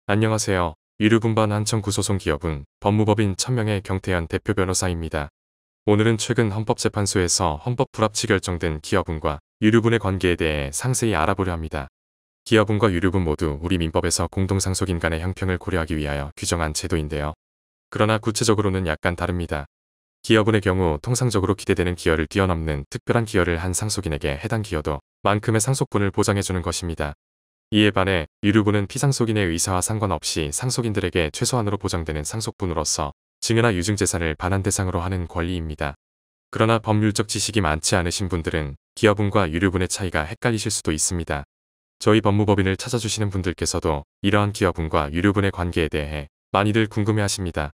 안녕하세요. 유류분반 한청구소송 기업은 법무법인 천명의 경태현 대표 변호사입니다. 오늘은 최근 헌법재판소에서 헌법 불합치 결정된 기업은과 유류분의 관계에 대해 상세히 알아보려 합니다. 기업은과 유류분 모두 우리 민법에서 공동상속인 간의 형평을 고려하기 위하여 규정한 제도인데요. 그러나 구체적으로는 약간 다릅니다. 기업은의 경우 통상적으로 기대되는 기여를 뛰어넘는 특별한 기여를 한 상속인에게 해당 기여도 만큼의 상속분을 보장해주는 것입니다. 이에 반해 유류분은 피상속인의 의사와 상관없이 상속인들에게 최소한으로 보장되는 상속분으로서 증여나 유증재산을 반환 대상으로 하는 권리입니다. 그러나 법률적 지식이 많지 않으신 분들은 기여분과 유류분의 차이가 헷갈리실 수도 있습니다. 저희 법무법인을 찾아주시는 분들께서도 이러한 기여분과 유류분의 관계에 대해 많이들 궁금해하십니다.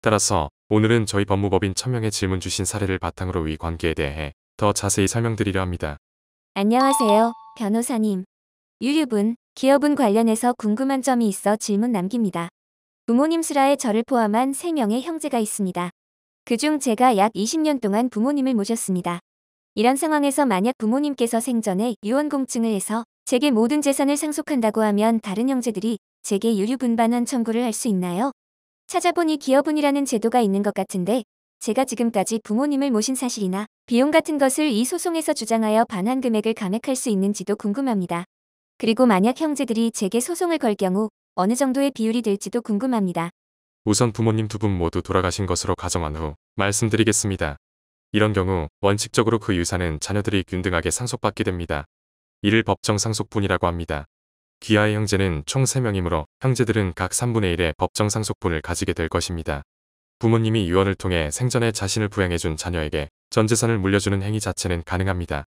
따라서 오늘은 저희 법무법인 천명의 질문 주신 사례를 바탕으로 이 관계에 대해 더 자세히 설명드리려 합니다. 안녕하세요, 변호사님. 유류분, 기여분 관련해서 궁금한 점이 있어 질문 남깁니다. 부모님 수라에 저를 포함한 3명의 형제가 있습니다. 그중 제가 약 20년 동안 부모님을 모셨습니다. 이런 상황에서 만약 부모님께서 생전에 유언공증을 해서 제게 모든 재산을 상속한다고 하면 다른 형제들이 제게 유류분반환 청구를 할 수 있나요? 찾아보니 기여분이라는 제도가 있는 것 같은데 제가 지금까지 부모님을 모신 사실이나 비용 같은 것을 이 소송에서 주장하여 반환 금액을 감액할 수 있는지도 궁금합니다. 그리고 만약 형제들이 제게 소송을 걸 경우 어느 정도의 비율이 될지도 궁금합니다. 우선 부모님 두 분 모두 돌아가신 것으로 가정한 후 말씀드리겠습니다. 이런 경우 원칙적으로 그 유산은 자녀들이 균등하게 상속받게 됩니다. 이를 법정 상속분이라고 합니다. 귀하의 형제는 총 3명이므로 형제들은 각 3분의 1의 법정 상속분을 가지게 될 것입니다. 부모님이 유언을 통해 생전에 자신을 부양해준 자녀에게 전 재산을 물려주는 행위 자체는 가능합니다.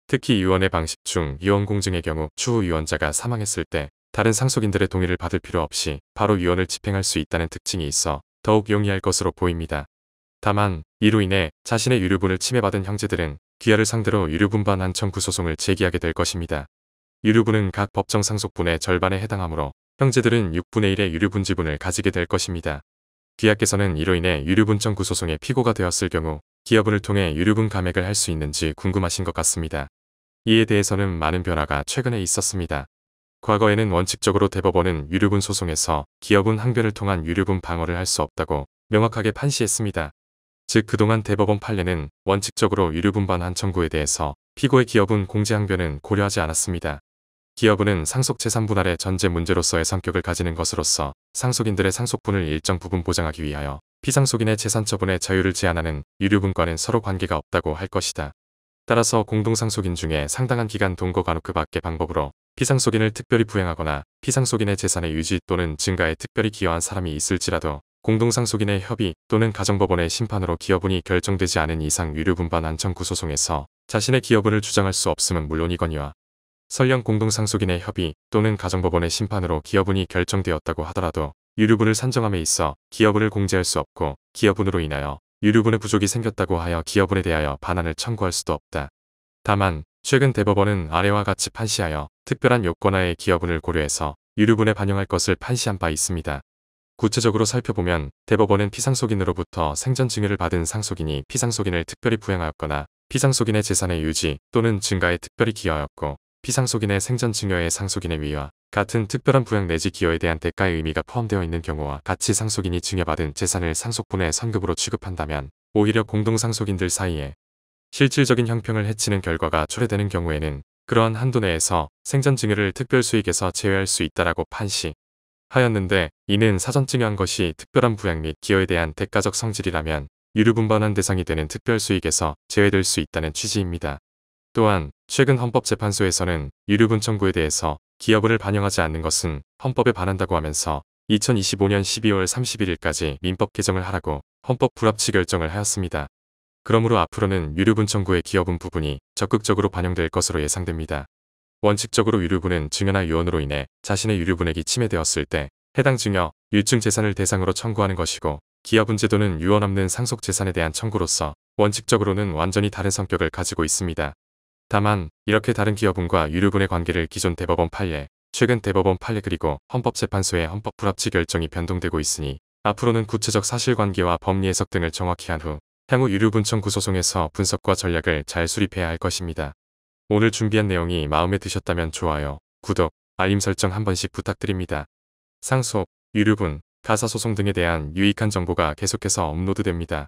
특히 유언의 방식 중 유언 공증의 경우 추후 유언자가 사망했을 때 다른 상속인들의 동의를 받을 필요 없이 바로 유언을 집행할 수 있다는 특징이 있어 더욱 용이할 것으로 보입니다. 다만 이로 인해 자신의 유류분을 침해받은 형제들은 귀하를 상대로 유류분반환 청구 소송을 제기하게 될 것입니다. 유류분은 각 법정 상속분의 절반에 해당하므로 형제들은 6분의 1의 유류분 지분을 가지게 될 것입니다. 귀하께서는 이로 인해 유류분 청구 소송의 피고가 되었을 경우 기여분을 통해 유류분 감액을 할 수 있는지 궁금하신 것 같습니다. 이에 대해서는 많은 변화가 최근에 있었습니다. 과거에는 원칙적으로 대법원은 유류분 소송에서 기여분 항변을 통한 유류분 방어를 할 수 없다고 명확하게 판시했습니다. 즉 그동안 대법원 판례는 원칙적으로 유류분반환 청구에 대해서 피고의 기여분 공제 항변은 고려하지 않았습니다. 기여분은 상속재산 분할의 전제 문제로서의 성격을 가지는 것으로서 상속인들의 상속분을 일정 부분 보장하기 위하여 피상속인의 재산 처분의 자유를 제한하는 유류분과는 서로 관계가 없다고 할 것이다. 따라서 공동상속인 중에 상당한 기간 동거 간혹 그 밖의 방법으로 피상속인을 특별히 부양하거나 피상속인의 재산의 유지 또는 증가에 특별히 기여한 사람이 있을지라도 공동상속인의 협의 또는 가정법원의 심판으로 기여분이 결정되지 않은 이상 유류분반환 청구 소송에서 자신의 기여분을 주장할 수 없음은 물론이거니와 설령 공동상속인의 협의 또는 가정법원의 심판으로 기여분이 결정되었다고 하더라도 유류분을 산정함에 있어 기여분을 공제할 수 없고 기여분으로 인하여 유류분의 부족이 생겼다고 하여 기여분에 대하여 반환을 청구할 수도 없다. 다만 최근 대법원은 아래와 같이 판시하여 특별한 요건하에 기여분을 고려해서 유류분에 반영할 것을 판시한 바 있습니다. 구체적으로 살펴보면 대법원은 피상속인으로부터 생전 증여를 받은 상속인이 피상속인을 특별히 부양하였거나 피상속인의 재산의 유지 또는 증가에 특별히 기여하였고 피상속인의 생전 증여의 상속인의 위와 같은 특별한 부양 내지 기여에 대한 대가의 의미가 포함되어 있는 경우와 같이 상속인이 증여받은 재산을 상속분의 선급으로 취급한다면 오히려 공동상속인들 사이에 실질적인 형평을 해치는 결과가 초래되는 경우에는 그러한 한도 내에서 생전 증여를 특별수익에서 제외할 수 있다라고 판시하였는데 이는 사전 증여한 것이 특별한 부양 및 기여에 대한 대가적 성질이라면 유류분반환 대상이 되는 특별수익에서 제외될 수 있다는 취지입니다. 또한 최근 헌법재판소에서는 유류분 청구에 대해서 기여분을 반영하지 않는 것은 헌법에 반한다고 하면서 2025년 12월 31일까지 민법 개정을 하라고 헌법 불합치 결정을 하였습니다. 그러므로 앞으로는 유류분 청구의 기여분 부분이 적극적으로 반영될 것으로 예상됩니다. 원칙적으로 유류분은 증여나 유언으로 인해 자신의 유류분액이 침해되었을 때 해당 증여, 유증 재산을 대상으로 청구하는 것이고 기여분 제도는 유언 없는 상속 재산에 대한 청구로서 원칙적으로는 완전히 다른 성격을 가지고 있습니다. 다만 이렇게 다른 기여분과 유류분의 관계를 기존 대법원 판례, 최근 대법원 판례 그리고 헌법재판소의 헌법 불합치 결정이 변동되고 있으니 앞으로는 구체적 사실관계와 법리 해석 등을 정확히 한 후 향후 유류분 청구 소송에서 분석과 전략을 잘 수립해야 할 것입니다. 오늘 준비한 내용이 마음에 드셨다면 좋아요, 구독, 알림 설정 한 번씩 부탁드립니다. 상속, 유류분, 가사소송 등에 대한 유익한 정보가 계속해서 업로드됩니다.